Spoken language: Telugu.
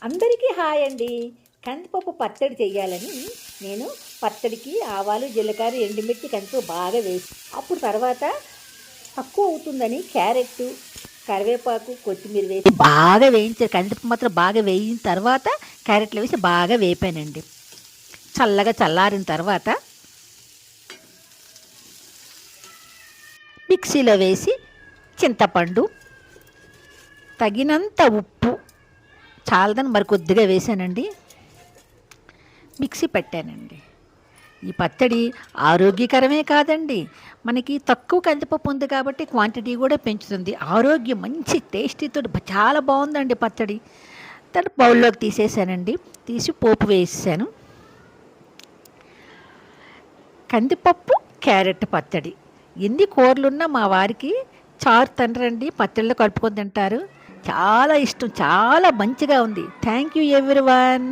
అందరికీ హాయ్ అండి. కందిపప్పు పచ్చడి చేయాలని నేను పచ్చడికి ఆవాలు, జీలకర్ర, ఎండుమిర్చి, కందిపప్పు బాగా వేసి అప్పుడు తర్వాత తక్కువ అవుతుందని క్యారెట్, కరివేపాకు, కొత్తిమీర వేసి బాగా వేయించారు. కందిపప్పు మాత్రం బాగా వేయిన తర్వాత క్యారెట్లు వేసి బాగా వేపానండి. చల్లగా చల్లారిన తర్వాత మిక్సీలో వేసి చింతపండు, తగినంత ఉప్పు, చాలదని మరి కొద్దిగా వేసానండి, మిక్సీ పెట్టానండి. ఈ పచ్చడి ఆరోగ్యకరమే కాదండి, మనకి తక్కువ కందిపప్పు ఉంది కాబట్టి క్వాంటిటీ కూడా పెంచుతుంది. ఆరోగ్యం మంచి టేస్టీతో చాలా బాగుందండి పచ్చడి. తర్వాత బౌల్లోకి తీసేసానండి, తీసి పోపు వేసాను. కందిపప్పు క్యారెట్ పచ్చడి, ఎన్ని కూరలున్నా మా వారికి చారు తినరండి, పచ్చళ్ళు కలుపుకొని తింటారు. చాలా ఇష్టం, చాలా మంచిగా ఉంది. Thank you everyone.